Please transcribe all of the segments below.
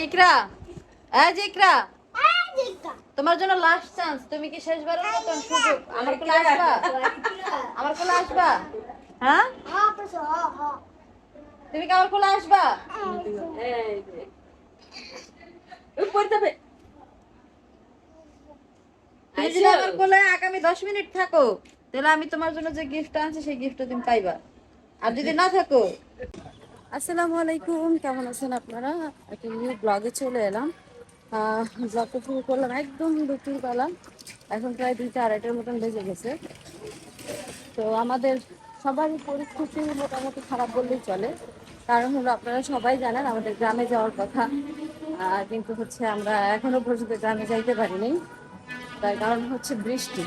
ইকরা, যে ইকরা, তোমার জন্য লাস্ট চান্স। তুমি কি শেষবারের মতন সুযোগ আমার কোলে আসবা? আমার কোলে আসবা? হ্যাঁ, তুমি কি আমার কোলে আসবা? তুমি যদি আমার কোলে আগামী 10 মিনিট থাকো তাহলে আমি তোমার জন্য যে গিফটটা আনছি সেই গিফটটা তুমি পাইবা। আর যদি না থাকো। আসসালামু আলাইকুম, কেমন আছেন আপনারা? একটা নিউ ব্লগে চলে এলাম। ব্লগটা শুরু করলাম একদম দুপুরবেলা। এখন প্রায় 2টা 2:30টার মতন বেজে গেছে। তো আমাদের সবারই পরিস্থিতি মোটামুটি খারাপ বললেই চলে। কারণ হলো আপনারা সবাই জানেন আমাদের গ্রামে যাওয়ার কথা, কিন্তু হচ্ছে আমরা এখনো পর্যন্ত গ্রামে যাইতে পারিনি। তার কারণ হচ্ছে বৃষ্টি।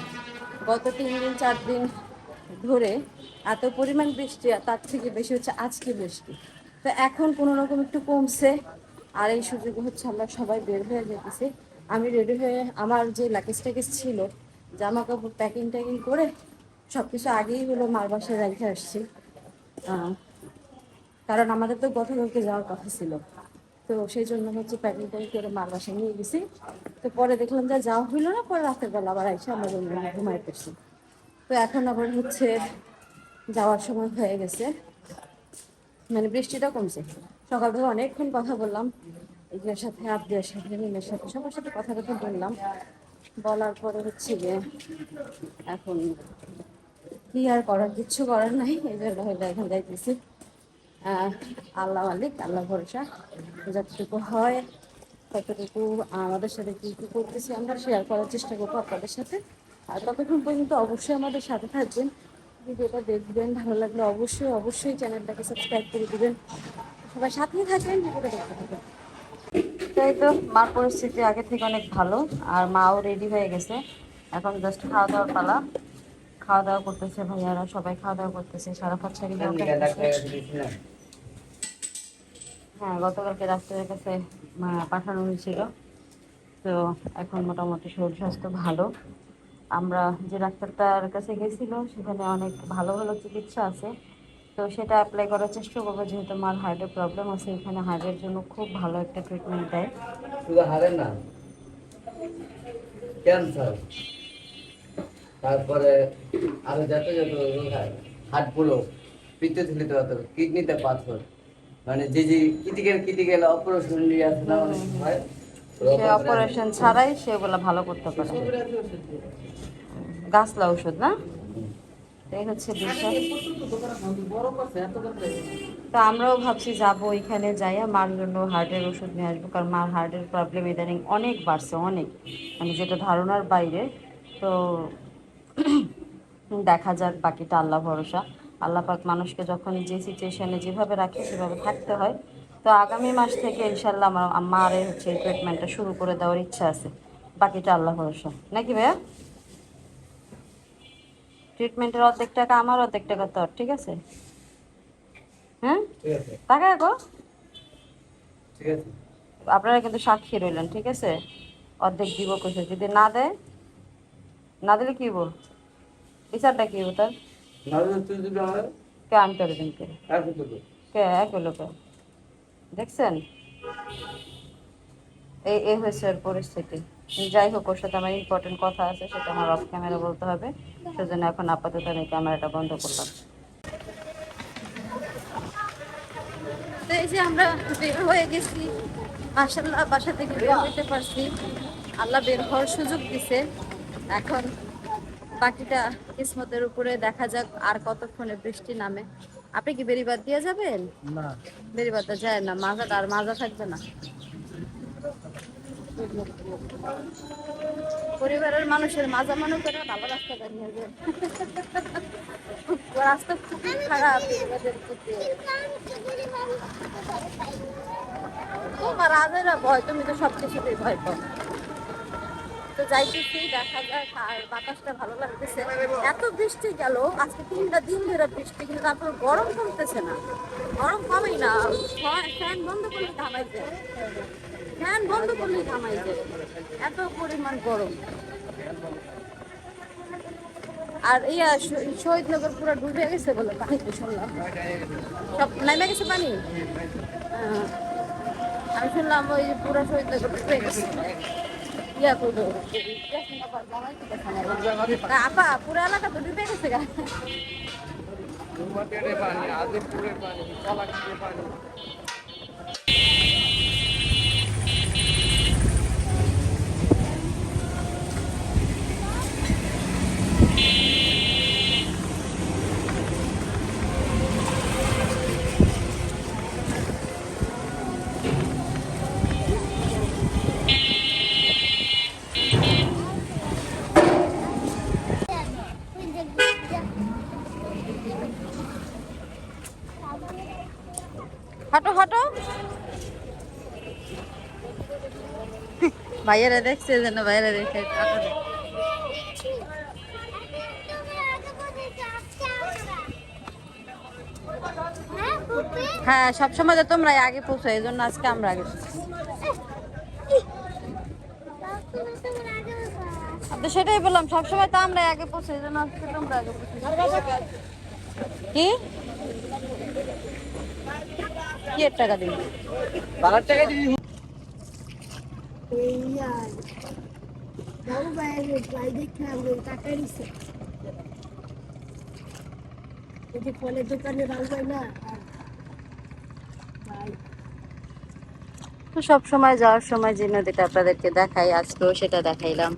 গত 3 দিন 4 দিন ধরে এত পরিমাণ বৃষ্টি, আর তার থেকে বেশি হচ্ছে আজকে বৃষ্টি। তো এখন কোনো রকম একটু কমছে, আর এই সুযোগে হচ্ছে আমরা সবাই বের হয়ে যেতেছি। আমি রেডি হয়ে আমার যে লাগেজ টাগেজ ছিল, জামা কাপড় প্যাকিং ট্যাকিং করে সব কিছু আগেই হলো মার বাসায় রেখে আসছি। কারণ আমাদের তো গতকালকে যাওয়ার কথা ছিল, তো সেই জন্য হচ্ছে প্যাকিং ট্যাকিং করে মার বাসায় নিয়ে গেছি। তো পরে দেখলাম যে যাওয়া হইলো না, পরে রাতের বেলা আবার এসে আমরা ঘুমাই পড়ছি। তো এখন আবার হচ্ছে যাওয়ার সময় হয়ে গেছে, মানে বৃষ্টিটা কমছে। সকালবেলা অনেকক্ষণ কথা বললাম এগুলোর সাথে, আবদিয়ার সাথে, মিমের সাথে, সবার সাথে কথা বললাম। বলার পরে হচ্ছে যে এখন কি আর করার, কিচ্ছু করার নাই। এই জন্য হয়তো এখন যাইতেছি। আল্লাহ মালিক, আল্লাহ ভরসা, যতটুকু হয় ততটুকু আমাদের সাথে কী কী করতেছি আমরা শেয়ার করার চেষ্টা করবো আপনাদের সাথে। আর ততক্ষণ পর্যন্ত অবশ্যই আমাদের সাথে থাকবেন, ভিডিওটা দেখবেন, ভালো লাগলে অবশ্যই অবশ্যই চ্যানেলটাকে সাবস্ক্রাইব করে দেবেন। সবাই সাথেই থাকবেন, ভিডিওটা দেখতে থাকবেন। তাই তো মার পরিস্থিতি আগে থেকে অনেক ভালো, আর মাও রেডি হয়ে গেছে। এখন জাস্ট খাওয়া দাওয়ার পালা। খাওয়া দাওয়া করতেছে, ভাইয়ারা সবাই খাওয়া দাওয়া করতেছে। সারাফাত শাড়ি হ্যাঁ, গতকালকে ডাক্তারের কাছে পাঠানো হয়েছিল। তো এখন মোটামুটি শরীর স্বাস্থ্য ভালো। আমরা যে ডাক্তারটার কাছে গেছিল সেখানে অনেক ভালো ভালো চিকিৎসা আছে, তো সেটা অ্যাপ্লাই করার চেষ্টা করবো। যেহেতু মার হার্টের প্রবলেম আছে, এখানে হার্টের জন্য খুব ভালো একটা ট্রিটমেন্ট দেয়। শুধু হারে না, ক্যান্সার, তারপরে আরো যত যত হার্ট ব্লক, পিত্তথলিতে পাথর, কিডনিতে পাথর, মানে যে যে ক্রিটিক্যাল অপারেশন নিয়ে আসে না অনেক সময়, সে অপারেশন ছাড়াই সেগুলো ভালো করতে পারে। গাছলা ওষুধ না, এই হচ্ছে বিষয়। তো আমরাও ভাবছি যাবো এখানে যাইয়া মার জন্য হার্টের ওষুধ নিয়ে আসবো, কারণ মার হার্টের প্রবলেম ইদানিং অনেক বাড়ছে, অনেক, মানে যেটা ধারণার বাইরে। তো দেখা যাক, বাকিটা আল্লাহ ভরসা। আল্লাহ পাক মানুষকে যখন যে সিচুয়েশনে যেভাবে রাখে সেভাবে থাকতে হয়। তো আগামী মাস থেকে ইনশাল্লাহ আমার মার হচ্ছে এই ট্রিটমেন্টটা শুরু করে দেওয়ার ইচ্ছা আছে। বাকিটা আল্লাহ ভরসা, নাকি ভাইয়া? ট্রিটমেন্টের অর্ধেক টাকা আমার, অর্ধেক টাকা তোর, ঠিক আছে? হ্যাঁ, টাকা গো, ঠিক আছে। আপনারা কিন্তু সাক্ষী রইলেন, ঠিক আছে? অর্ধেক দিব কইছে, যদি না দেয়, না দিলে কি বল, বিচারটা কি হবো তার? কে আমি করে দিন, কে কে এক হলো কে? দেখছেন, এই হয়েছে ওর পরিস্থিতি। যাই হোক, ওর সাথে আমার ইম্পর্টেন্ট কথা আছে, সেটা আমার অফ ক্যামেরা বলতে হবে। সেজন্য এখন আপাতত আমি ক্যামেরাটা বন্ধ করলাম। তো এই যে আমরা বের হয়ে গেছি, মাশাআল্লাহ বাসা থেকে বের হতে পারছি, আল্লাহ বের হওয়ার সুযোগ দিছে। এখন বাকিটা কিসমতের উপরে, দেখা যাক আর কতক্ষণে বৃষ্টি নামে। আপনি কি বেরিবাদ দিয়ে যাবেন? না, বেরিবাদ যায় না, মাজা আর মাজা থাকবে না। পরিবারের মানুষের মাজা মনে করে ভালো রাস্তা দাঁড়িয়ে যায়। রাস্তা খুবই খারাপ এবারের প্রতি। তোমার আজেরা ভয়, তুমি তো সবকিছুতেই ভয় পাও। তো যাইতেছি, দেখা যায়, আর বাতাসটা ভালো লাগতেছে। এত বৃষ্টি গেল আজকে 3টা দিন ধরে বৃষ্টি, কিন্তু তারপর গরম কমতেছে না, গরম কমেই না। ফ্যান বন্ধ করলে ঘামাই যায়, ফ্যান বন্ধ করলে ঘামাই যায়, এত পরিমাণ গরম। আর ইয়া শহীদনগর পুরো ডুবে গেছে বলে পানিতে শুনলাম, সব নামে গেছে পানি। আমি শুনলাম ওই যে পুরো শহীদ ইয়া করবো আপা পুরো এলাকা তো ডুবে গেছে গা। পানি আদিপুরের পানি চালাকির পানি। হাঁটো হাঁটো ভাইয়ারা দেখছে যেন ভাইয়ারা দেখে হ্যাঁ সবসময় তো তোমরা আগে পৌঁছো এই জন্য আজকে আমরা আগে তো সেটাই বললাম সবসময় তো আমরা আগে পৌঁছো এই জন্য আজকে তোমরা আগে পৌঁছো কি কি এর টাকা দিবি বাবার টাকা দিবি। ফলের দোকানে রাখবে না তো সব সময় যাওয়ার সময় যে নদীটা আপনাদেরকে দেখাই আজকেও সেটা দেখাইলাম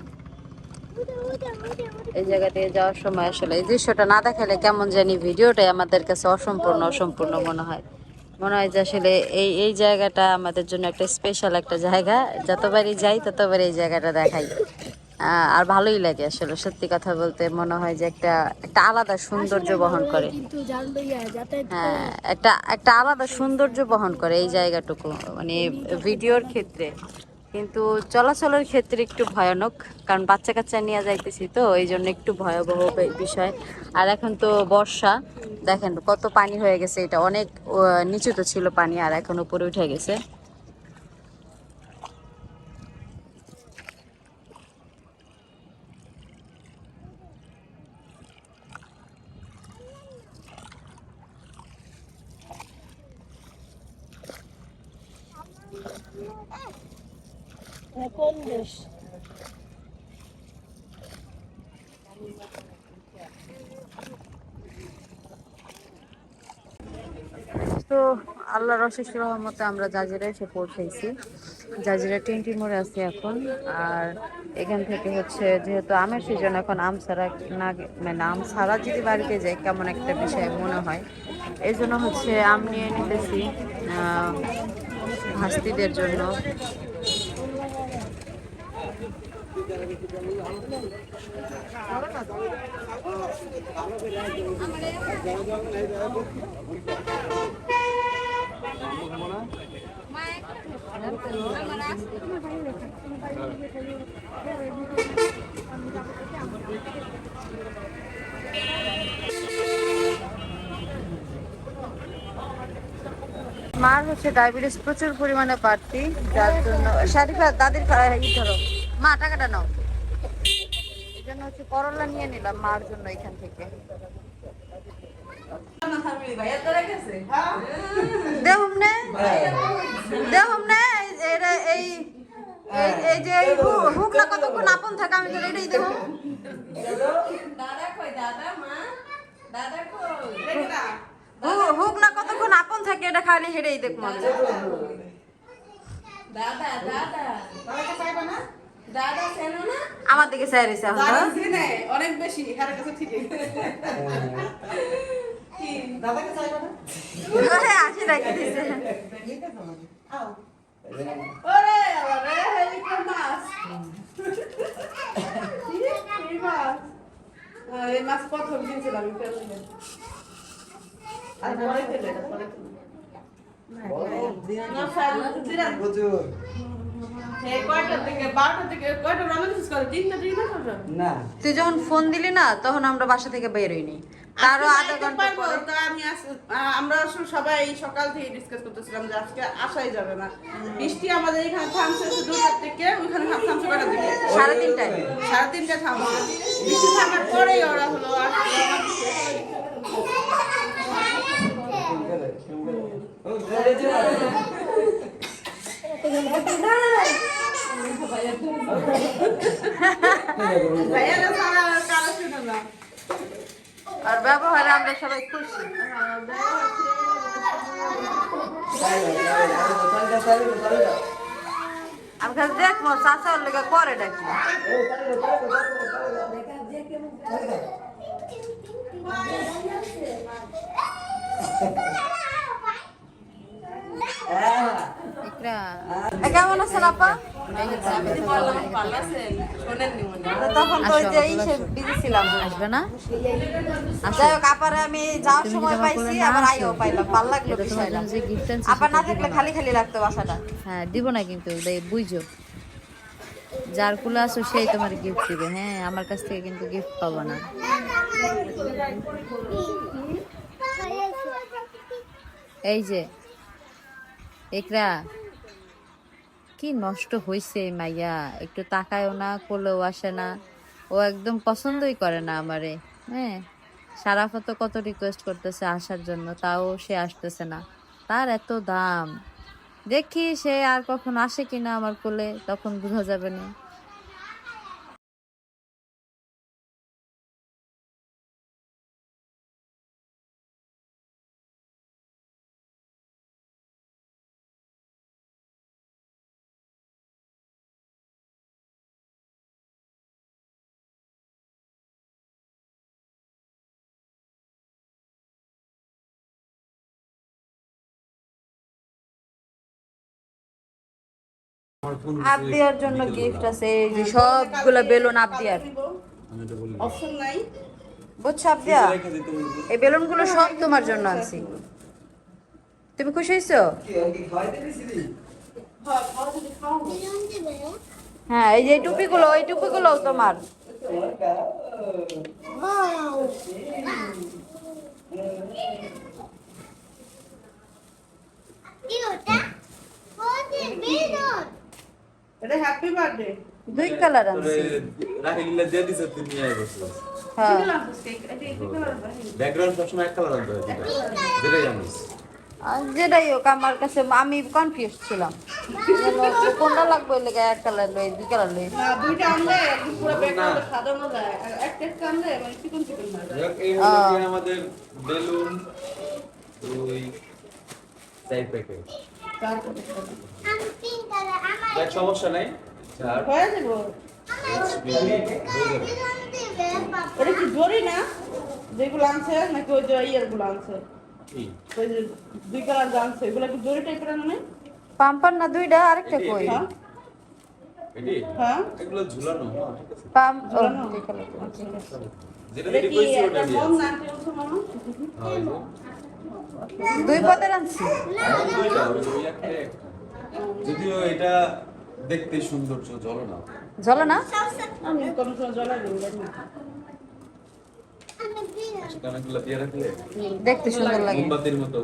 এই জায়গা দিয়ে যাওয়ার সময় আসলে এই দৃশ্যটা না দেখালে কেমন জানি ভিডিওটাই আমাদের কাছে অসম্পূর্ণ মনে হয় যে আসলে এই জায়গাটা আমাদের জন্য একটা স্পেশাল একটা জায়গা যতবারই যাই ততবারই এই জায়গাটা দেখাই আর ভালোই লাগে আসলে সত্যি কথা বলতে মনে হয় যে একটা আলাদা সৌন্দর্য বহন করে হ্যাঁ একটা আলাদা সৌন্দর্য বহন করে এই জায়গাটুকু মানে ভিডিওর ক্ষেত্রে কিন্তু চলাচলের ক্ষেত্রে একটু ভয়ানক কারণ বাচ্চা কাচ্চা নিয়ে যাইতেছি তো এই জন্য একটু ভয়াবহ বিষয় আর এখন তো বর্ষা দেখেন কত পানি হয়ে গেছে এটা অনেক নিচুতে ছিল পানি আর এখন উপরে উঠে গেছে কোন দেশ তো আল্লাহর অশেষ রহমতে আমরা জাজিরা এসে পৌঁছেছি জাজিরা টিনটি মোড়ে আছি এখন আর এখান থেকে হচ্ছে যেহেতু আমের সিজন এখন আম ছাড়া না মানে আম ছাড়া যদি বাড়িতে যাই কেমন একটা বিষয় মনে হয় এই জন্য হচ্ছে আম নিয়ে নিতেছি হাস্তিদের জন্য মার হচ্ছে ডায়াবেটিস প্রচুর পরিমাণে বাড়তি যার জন্য শারিফা দাদির ধরো মা টাকাটা নাও এই জন্য হচ্ছে করলা নিয়ে নিলাম মার জন্য এখান থেকে এই যে হুক না কতক্ষণ আপন থাকে আমি তোর এটাই দেবো হুক না কতক্ষণ আপন থাকে এটা খালি হেরেই দেখবো আমার দিকে চাই রয়েছে অনেক বেশি আসি রাখি দিছে মাছ প্রথম কিনছিলাম আর পরে ফেলে তুই যখন ফোন দিলি না তখন আমরা বাসা থেকে বের হইনি তারও আধা ঘন্টা পরে আমরা সবাই সকাল থেকে ডিসকাস করতেছিলাম যে আজকে আসাই যাবে না বৃষ্টি আমাদের এখানে থামছে 2টার থেকে ওইখানে থামছে কটার দিকে 3:30টায় 3:30টায় থামছে বৃষ্টি থামার পরেই ওরা হলো ভাইয়ারা ছাড়া আর কারো শুনে না। আর ব্যবহারে আমরা সবাই খুশি। আমি খালি দেখবো চাচা ওর লেগে করে ডাকি। কেমন আছেন আপা? তখন তো ওই যে বিজি ছিলাম, আসবে না? যাই হোক আপারে আমি যাওয়ার সময় পাইছি, আবার আইও পাইলাম, ভালো লাগলো বিষয়টা। আপা না থাকলে খালি খালি লাগতো বাসাটা। হ্যাঁ দিব না কিন্তু বুঝো, যার কুলে আসো সেই তোমার গিফট দিবে। হ্যাঁ আমার কাছ থেকে কিন্তু গিফট পাবো না। এই যে একরা কি নষ্ট হইছে মাইয়া, একটু তাকায়ও না, কোলেও আসে না, ও একদম পছন্দই করে না আমারে। হ্যাঁ সারাফা তো কত রিকোয়েস্ট করতেছে আসার জন্য, তাও সে আসতেছে না। তার এত দাম, দেখি সে আর কখন আসে কিনা আমার কোলে, তখন বোঝা যাবে না। আবদিয়ার জন্য গিফট আছে, এই যে সবগুলা বেলুন আবদিয়ার। অপশন নাই। বুঝছো আবদিয়া, এই বেলুন গুলো সব তোমার জন্য আনছি। তুমি খুশি হয়েছো? হ্যাঁ এই যে টুপিগুলো, ওই টুপিগুলোও তোমার। এটা হ্যাপি বার্থডে। দুই কালার আনছি। রাখিলা দিয়ে দিছ তুমি আই বসো। হ্যাঁ ব্যাকগ্রাউন্ড সবসময় এক কালার আনতে হয়, যেটা জানিস। যেটাই হোক আমার কাছে আমি কনফিউজ ছিলাম কোনটা লাগবে, ওই লেগে এক কালার লই, দুই কালার লই। না দুইটা আনলে একদম পুরো ব্যাকগ্রাউন্ড সাজানো যায়, আর একটা একটা আনলে মানে চিকন চিকন হয়। এই হলো কি আমাদের বেলুন ওই সাইড প্যাকেট। দেখ সমস্যা নাই, ছাড় হয়ে যাবো। এটা কি জরি না যেগুলো আনছে, নাকি ওই যে ইয়ারগুলো আনছে? কি ওই যে দুই কালার আনছে, এগুলো কি জরি টাইপের আনো না? পাম্পার না দুইটা, আরেকটা কই? হ্যাঁ এডি হ্যাঁ এগুলো ঝুলানো, হ্যাঁ ঠিক আছে। পাম্প ও দুই কালার, ঠিক আছে। যেটা এটা রেডি কি কইছি একটা ওটা দিয়ে বম না কি বলছো মামা? হ্যাঁ ওই যে দুই পদের আনছি। দুইটা ওই একটা যদিও এটা দেখতে সৌন্দর্য জ্বলো না, জ্বলে না? আমি কোনো সময় জ্বলা দিই না। কানাগুলো দিয়ে রাখলে দেখতে সুন্দর লাগে, মোমবাতির মতো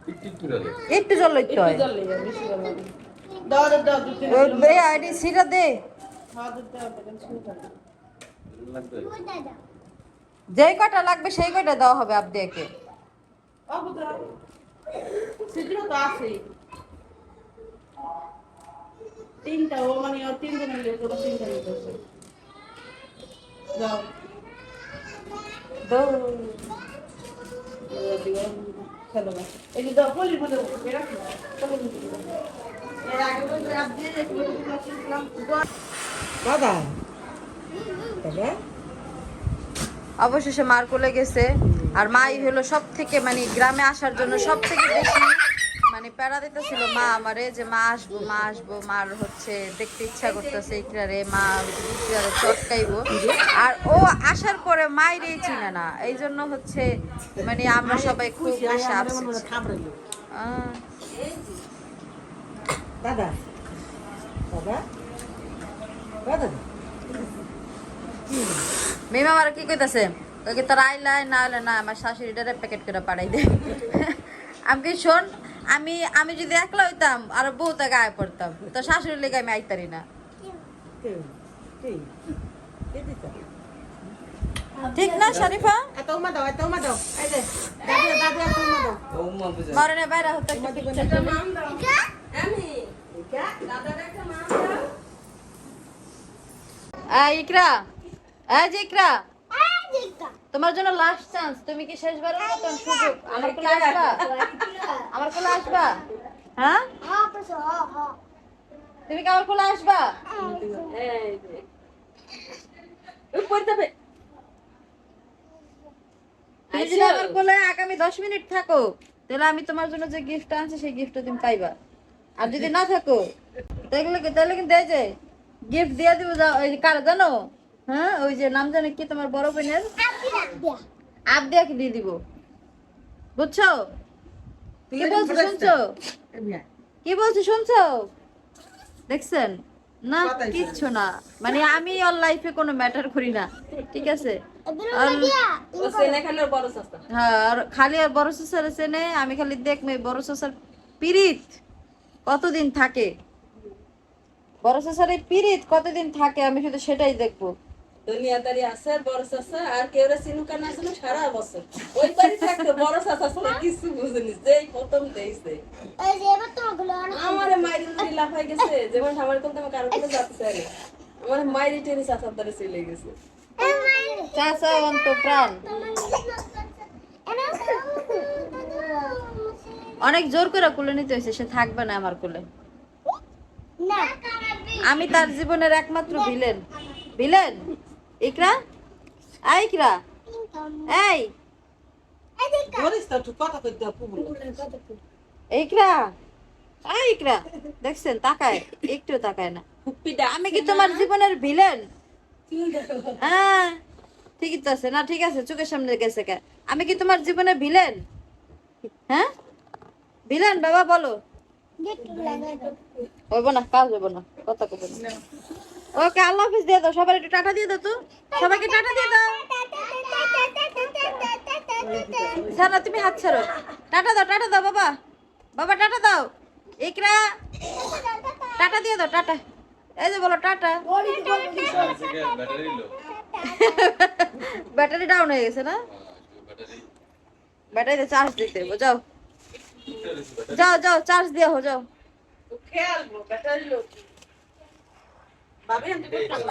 টিকটিক করে লাগে। একটু জ্বললে তো হয়। জ্বলে যায়, বেশি জ্বলে না। দাও দাও দাও দুই তিন ওই বে আইডি সিটা দে, হাত দিতে হবে শুরু করো। লাগবে যেই কয়টা লাগবে সেই কয়টা দেওয়া হবে আবদিয়াকে। অবুদা সিদ্ধিও তো আছে তিনটা, ও মানে ও তিনজন মিলে পুরো তিনটা নিতেছে। যাও দাও খেলো না, এই যে দাও পলির মধ্যে রাখো, পলির মধ্যে রাখো। এর আগে বলে আপনি একটু কিনলাম দাদা দাদা অবশেষে মার কোলে গেছে। আর মাই হলো সব থেকে মানে গ্রামে আসার জন্য সব থেকে বেশি মানে প্যারা দিতেছিল মা আমারে, যে মা আসবো মা আসবো, মার হচ্ছে দেখতে ইচ্ছা করতেছে ইকরারে, মা ইকরারে চটকাইবো। আর ও আসার পরে মাইরেই চিনে না, এই জন্য হচ্ছে মানে আমরা সবাই খুব বেশি আপসেট। দাদা দাদা দাদা মেমা আমার কি কইতাছে, ওকে তোর আইলাই না হলে না আমার শাশুড়িটারে প্যাকেট করে পাঠাই দে। আমি কি শোন, আমি আমি যদি একলা হইতাম আর বউতে গায়ে পড়তাম, তো শাশুড়ির লেগে আমি আইতারি না। ঠিক না শরীফা? এত মা দাও, এত মা দাও, এই যে দাদা দাদা এত মা দাও। ও মা বুঝা মারনে বাইরে হতে একটা পিকচার তুলি। আমি ইকরা, যে ইকরা, তোমার জন্য লাস্ট চান্স। তুমি কি শেষবারের মতন সুযোগ আমার কোলে আসবা? আমার কোলে আসবা? হ্যাঁ, তুমি কি আমার কোলে আসবা? তুমি যদি আমার কোলে আগামী 10 মিনিট থাকো তাহলে আমি তোমার জন্য যে গিফট আনছি সেই গিফটটা তুমি পাইবা। আর যদি না থাকো তাহলে কিন্তু এই যে গিফট দিয়ে দিব। ওই কার জানো? হ্যাঁ, ওই যে নাম জানে কি তোমার বড় বোনের? আবদিয়াকে দিয়ে দিব, বুঝছো? কি বলছো শুনছো? কি বলছো শুনছো? দেখছেন না? কিচ্ছু না, মানে আমি ওর লাইফে কোনো ম্যাটার করি না, ঠিক আছে? হ্যাঁ, আর খালি আর বড় চাচার চেনে, আমি খালি দেখবে বড় চাচার পিরিত কতদিন থাকে, বড় চাচার এই পিরিত কতদিন থাকে, আমি শুধু সেটাই দেখবো। দুনিয়াদারি আছে বড় চাচা আর কেউ চিনুকা না ছিল সারা বছর ওই বাড়ি থাকতে বড় চাচা ছিল কিছু বুঝিনি, যেই প্রথম দেখছে আমার মায়ের উঠে লাফাই গেছে, যেমন আমার কোন তোমার কারো করে যাচ্ছে আরে আমার মায়ের টেনে চাচার দ্বারা চলে গেছে। চাচা অন্ত প্রাণ। অনেক জোর করে কোলে নিতে হয়েছে, সে থাকবে না আমার কোলে। আমি তার জীবনের একমাত্র ভিলেন। ভিলেন ইকরা, ইকরা, এই ইকরা, ইকরা, দেখছেন তাকায়, একটু তাকায় না। আমি কি তোমার জীবনের ভিলেন? হ্যাঁ, ঠিকই তো আছে না? ঠিক আছে, চোখের সামনে গেছে কে? আমি কি তোমার জীবনের ভিলেন? হ্যাঁ, ভিলেন বাবা বলো। হইব না, কাজ হইব না, কথা কব না। ওকে, আল্লাহ হাফিজ দিয়ে দাও, সবাই একটু টাটা দিয়ে দাও তো, সবাইকে টাটা দিয়ে দাও। সারা তুমি হাত ছাড়ো, টাটা দাও, টাটা দাও বাবা, বাবা টাটা দাও। ইকরা, টাটা দিয়ে দাও, টাটা। এই যে বলো টাটা। ব্যাটারি লো, ব্যাটারি ডাউন হয়ে গেছে না? ব্যাটারিতে চার্জ দিতে হবে, যাও যাও যাও, চার্জ দিয়ে হো, যাও। খেয়াল ব্যাটারি লোক ভাবি আমি ব্যাটারি